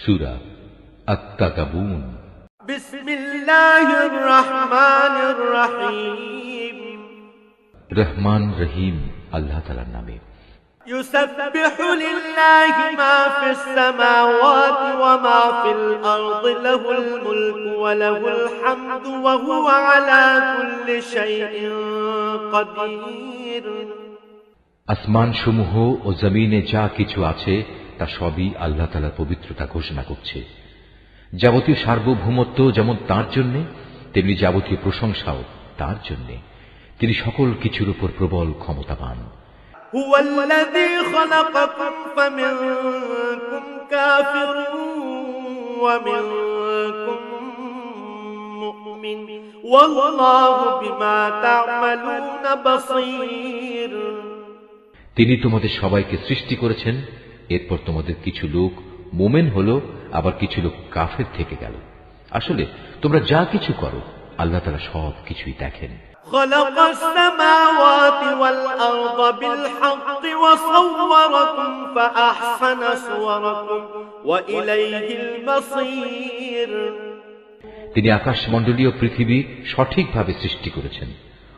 সূরা আত-তাকাবুন। বিসমিল্লাহির রহমানির রহিম। রহমান রহিম আল্লাহ তাআলার নামে। ইউসাব্বিহু লিল্লাহি মা ফিস সামাওয়াতি ওয়া মা ফিল আরদি লাহুল মুলকু ওয়া লাহুল হামদু ওয়া হুয়া আলা কুল্লি শাইইন কাদির। আসমান সমূহ ও জমিনে যা কিছু আছে তা সবই আল্লাহ তাআলার পবিত্রতা ঘোষণা করছে। যাবতীয় সার্বভৌমত্ব যেমন তাঁর জন্য, তেমনি যাবতীয় প্রশংসাও তাঁর জন্য। তিনি সকল কিছুর উপর প্রবল ক্ষমতাবান। হুয়াল্লাযী খালাকাকুম ফামিনকুম কাফিরুন ওয়া মিনকুম মুমিন ওয়াল্লাহু বিমা তা'মালুনা বাসীর। তিনি তোমাদের সবাইকে সৃষ্টি করেছেন, এরপর তোমাদের কিছু লোক মুমিন হলো, আবার কিছু লোক কাফের থেকে গেল। আসলে তোমরা যা কিছু করো আল্লাহ তাআলা সব কিছুই দেখেন। খালাকাস সামাওয়াতি ওয়াল আরদা বিল হাক্কি ওয়া সাওওয়ারাকুম ফাআহসানা সুওয়ারাকুম ওয়া ইলাইহিল মাসীর। তিনি আকাশমণ্ডলীয় পৃথিবী সঠিকভাবে সৃষ্টি করেছেন,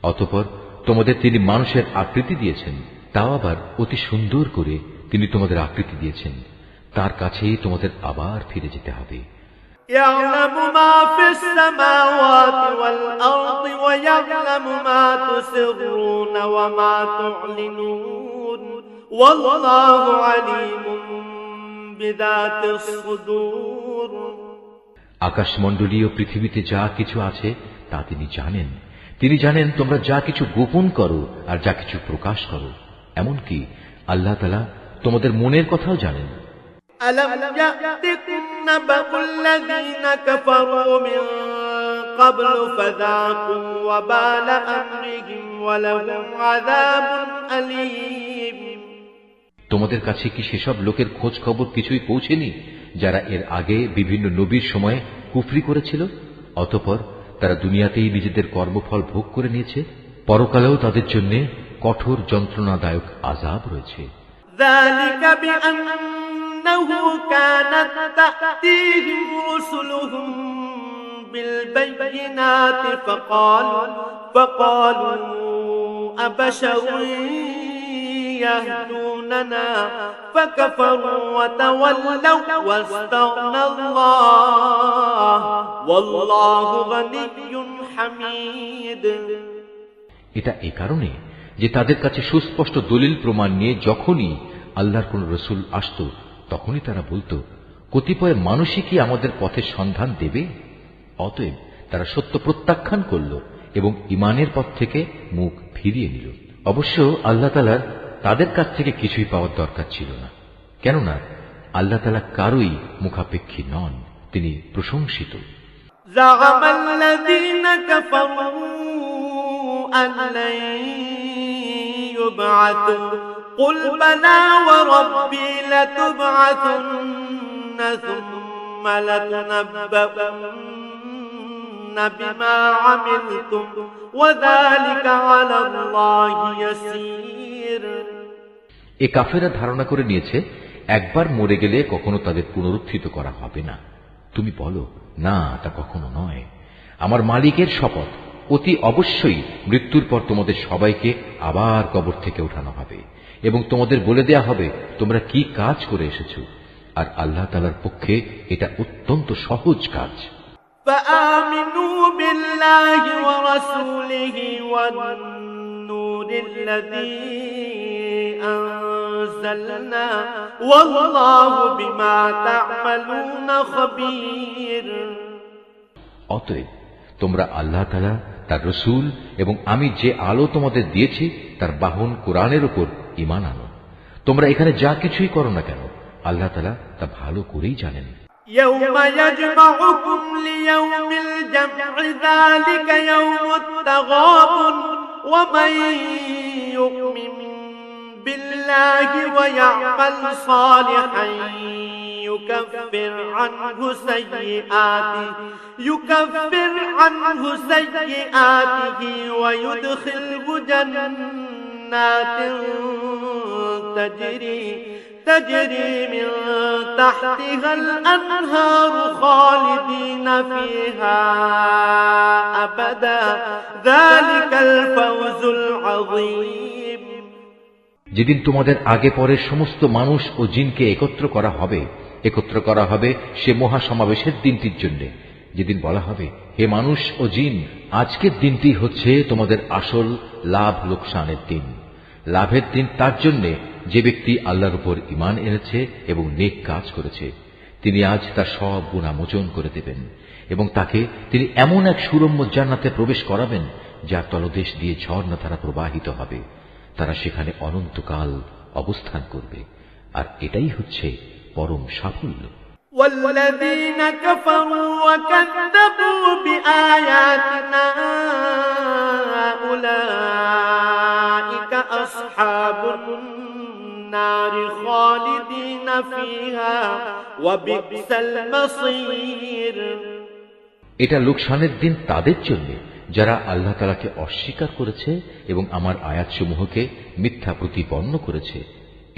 অতঃপর তোমাদের তিনি মানুষের আকৃতি দিয়েছেন, তাও আবার অতি সুন্দর করে তিনি তোমাদের আকৃতি দিয়েছেন। তার কাছেই তোমাদের আবার ফিরে যেতে হবে। يعلم ما في السماوات والأرض ويعلم ما تسرون وما تعلنون والله عليم بذات الصدور। আকাশমণ্ডলীয় পৃথিবীতে যা কিছু আছে তা তিনি জানেন। তিনি জানেন তোমরা যা কিছু গোপন করো আর যা কিছু প্রকাশ করো। এমনকি আল্লাহ তাআলা তোমাদের মনের কথাও জানেন। ألم يأتكم نبأ الذين كفروا من قبل فذاقوا وبال أمرهم ولهم عذاب أليم। তোমাদের কাছে কি সেসব লোকের খোঁজ খবর কিছুই পৌঁছেনি যারা এর আগে বিভিন্ন নবীর সময় কুফরি করেছিল, অতঃপর তারা দুনিয়াতেই নিজেদের কর্মফল ভোগ করে নিয়েছে, পরকালেও তাদের জন্য কঠোর যন্ত্রণাদায়ক আযাব রয়েছে। ذلك بأنه كانت تأتيهم رسلهم بالبينات فقالوا أبشر يهدوننا فكفروا وتولوا واستغنى الله والله غني حميد। এটা এ কারণে যে তাদের কাছে সুস্পষ্ট দলিল প্রমাণ নিয়ে যখনই আল্লাহর কোন রসুল আসত, তখনই তারা বলতো, কতিপয় মানুষই কি আমাদের পথের সন্ধান দেবে? অতএব তারা সত্য প্রত্যাখ্যান করল এবং ঈমানের পথ থেকে মুখ ফিরিয়ে নিল। অবশ্য আল্লাহ তাআলার তাদের কাছ থেকে কিছুই পাওয়ার দরকার ছিল না, কেননা আল্লাহ তাআলা কারোই মুখাপেক্ষী নন, তিনি প্রশংসিত। زعم الذين كفروا أن لن يبعثوا قل بلى وربي لتبعثن ثم لتنبؤن بما عملتم وذلك على الله يسير। এ কাফেররা ধারণা করে নিয়েছে একবার মরে গেলে কখনো তাদের পুনরুত্থিত করা হবে না। তুমি বলো, না, তা কখনো নয়। আমার মালিকের শপথ, অতি অবশ্যই মৃত্যুর পর তোমাদের সবাইকে আবার কবর থেকে উঠানো হবে এবং তোমাদের বলে দেয়া হবে তোমরা কি কাজ করে এসেছো, আর আল্লাহ তাআলার পক্ষে এটা অত্যন্ত সহজ কাজ। فآمنوا بالله ورسوله والنور الذي أنزلنا والله بما تعملون خبير। অতএব তোমরা আল্লাহ তাআলা, তার রসুল এবং আমি যে আলো তোমাদের দিয়েছি তার বাহন কোরআনের উপর ঈমান আনো। তোমরা এখানে যা কিছুই করো না কেন আল্লাহ তাআলা তা ভালো করেই জানেন। يوم يجمعكم ليوم الجمع ذلك يوم التغابن ومن يؤمن بالله ويعمل صالحا يكفر عنه سيئاته ويدخله جنات تجري من تحتها الأنهار خالدين فيها أبدا ذلك الفوز العظيم যেদিন তোমাদের আগে পরে সমস্ত মানুষ ও জিনকে একত্র করা হবে সে মহা সমাবেশের দিনটির জন্য, যেদিন বলা হবে, হে মানুষ ও জিন, আজকের দিনটি হচ্ছে তোমাদের আসল লাভ লোকসানের দিন। লাভের দিন তার জন্য যে ব্যক্তি আল্লাহর উপর ঈমান এনেছে এবং নেক কাজ করেছে, তিনি আজ তার সব গুনাহ মোচন করে দেবেন এবং তাকে তিনি এমন এক সুরম্য জান্নাতে প্রবেশ করাবেন যার তলদেশ দিয়ে ঝর্ণাধারা প্রবাহিত হবে। তারা সেখানে অনন্তকাল অবস্থান করবে, আর এটাই হচ্ছে পরম সাফল্য। والذين كفروا وكذبوا بآياتنا أولئك أصحاب النار خالدين فيها وبئس المصير এটা লোকসানের দিন তাদের জন্য যারা আল্লাহ তাআলাকে অস্বীকার করেছে এবং আমার আয়াতসমূহকে মিথ্যা প্রতিপন্ন করেছে।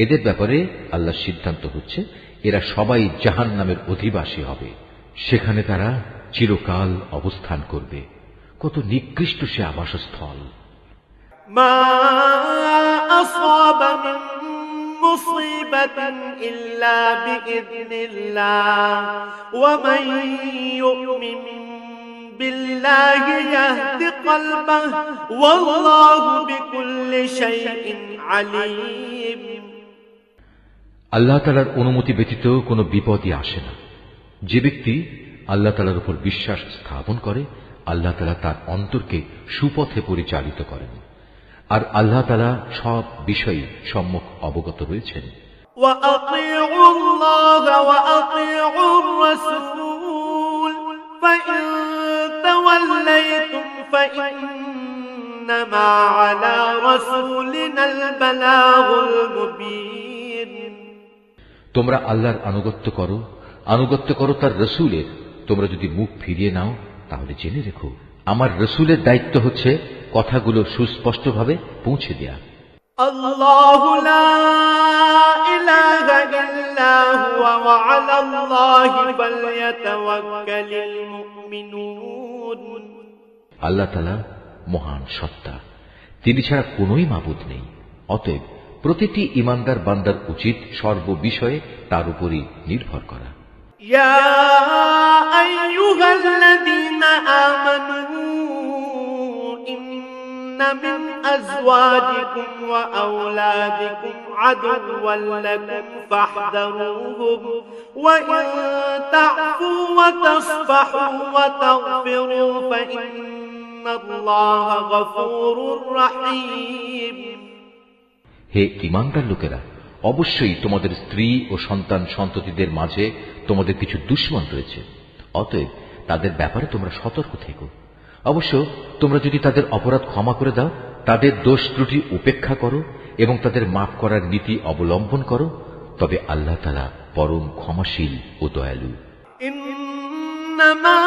এদের ব্যাপারে আল্লাহর সিদ্ধান্ত হচ্ছে, এরা সবাই জাহান্নামের অধিবাসী হবে, সেখানে তারা চিরকাল অবস্থান করবে। কত নিকৃষ্ট সে আবাসস্থল। মা আসাবা মিন মুসিবাতিন ইল্লা বিইذনিল্লাহ ওয়া মান ইউমিন বিল্লাহি ইয়াহদি কলবাহু ওয়াল্লাহু বিকুল্লি শাইইন আলীম। আল্লাহ তাআলার অনুমতি ব্যতীত কোনো বিপদই আসে না। যে ব্যক্তি আল্লাহ তাআলার উপর বিশ্বাস স্থাপন করে, আল্লাহ তাআলা তার অন্তরকে সুপথে পরিচালিত করেন, আর আল্লাহ তাআলা সব বিষয়ে সম্যক অবগত রয়েছেন। وأطيعوا الله وأطيعوا الرسول فإن توليتم فإنما على رسولنا البلاغ المبين। তোমরা আল্লাহর আনুগত্য করো তার রসুলের। তোমরা যদি মুখ ফিরিয়ে নাও তাহলে জেনে রেখো, আমার রসুলের দায়িত্ব হচ্ছে কথাগুলো সুস্পষ্টভাবে পৌঁছে দেয়া। আল্লাহু লা ইলাহা ইল্লা হুয়া ওয়া আলাল্লাহি ফালইয়াতাওয়াক্কালিল মুমিনুন। আল্লাহ তাআলা মহান সত্তা, তিনি ছাড়া কোনোই মাবুদ নেই। অতএব প্রতিটি ঈমানদার বান্দার উচিত সর্ববিষয়ে তার উপরই নির্ভর করা। ইয়া আইয়ুহাল্লাযীনা আমানু ইন্না মিন আজওয়াজিকুম ওয়া আওলাদিকুম আদুওয়ান লাকুম ফাহযারুহুম ওয়া ইন তা'ফু ওয়া তাসফাহু ওয়া তাগফিরু ফাইন্নাল্লাহা গফুরুর রাহিম। হে ঈমানদার লোকেরা, অবশ্যই তোমাদের স্ত্রী ও সন্তান সন্ততিদের মাঝে তোমাদের কিছু দুশমন রয়েছে, অতএব তাদের ব্যাপারে তোমরা সতর্ক থেকো। অবশ্য তোমরা যদি তাদের অপরাধ ক্ষমা করে দাও, তাদের দোষ ত্রুটি উপেক্ষা করো এবং তাদের মাফ করার নীতি অবলম্বন করো, তবে আল্লাহ তাআলা পরম ক্ষমাশীল ও দয়ালু। ইন্নামা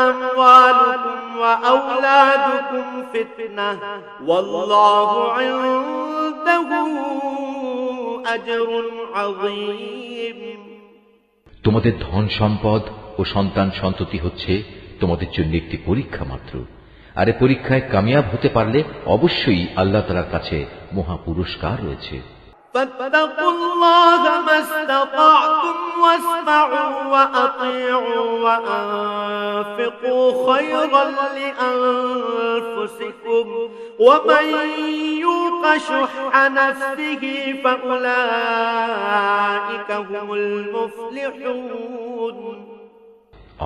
আমওয়ালুকুম ওয়া আওলাদুকুম ফিতনাহ ওয়াল্লাহু ইনদাহু আজরুন আযীম। তোমাদের ধন সম্পদ ও সন্তান সন্ততি হচ্ছে তোমাদের জন্য একটি পরীক্ষা মাত্র, আর এই পরীক্ষায় কামিয়াব হতে পারলে অবশ্যই আল্লাহ তাআলার কাছে মহা পুরস্কার রয়েছে। ফাত্তাকুল্লাহা মাসতাতা'তুম ওয়াসমা'ু ওয়া আতি'উ ওয়া আনফিকু খায়রান লিআনফুসিকুম ওয়া মান ইউকা শুহহা নাফসিহি ফাউলাইকা হুমুল মুফলিহুন।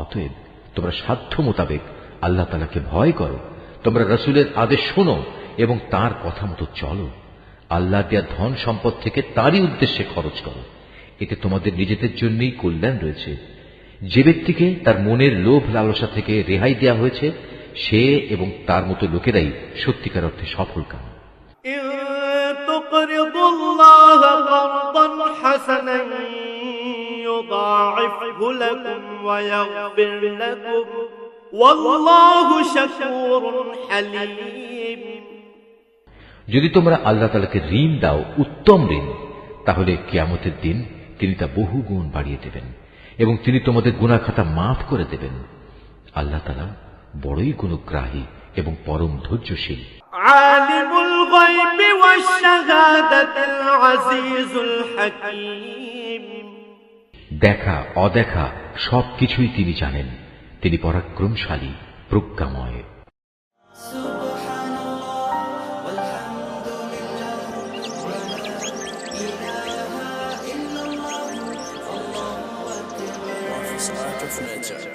অতএব তোমরা সাধ্য মোতাবেক আল্লাহ তাআলাকে ভয় করো, তোমরা রাসূলের আদেশ শোনো এবং তার কথা মতো চলো। আল্লাহ দেয়া ধন সম্পদ থেকে তারই উদ্দেশ্যে খরচ করো, এতে তোমাদের নিজেদের জন্যই কল্যাণ রয়েছে। যে ব্যক্তিকে তার মনের লোভ লালসা থেকে রেহাই দেয়া হয়েছে, সে এবং তার মতো লোকেরাই সত্যিকার অর্থে সফল কাম। তুকরিদুল্লাহা কারদান হাসানান ইউদাঈফহু লাকুম ওয়া ইয়াগফির লাকুম ওয়াল্লাহু শাকুরুন হালিম। যদি তোমরা আল্লাহ তাআলাকে ঋণ দাও, উত্তম ঋণ, তাহলে কিয়ামতের দিন তিনি তা বহু গুণ বাড়িয়ে দেবেন এবং তিনি তোমাদের গুনাহ খাতা মাফ করে দেবেন। আল্লাহ তাআলা বড়ই গুণগ্রাহী এবং পরম ধৈর্যশীল। আলিমুল গায়বি ওয়াশ শাহাদাতিল আজিজুল হাকীম, দেখা অদেখা সবকিছুই তিনি জানেন, তিনি পরাক্রমশালী প্রজ্ঞাময়। Art of Nature.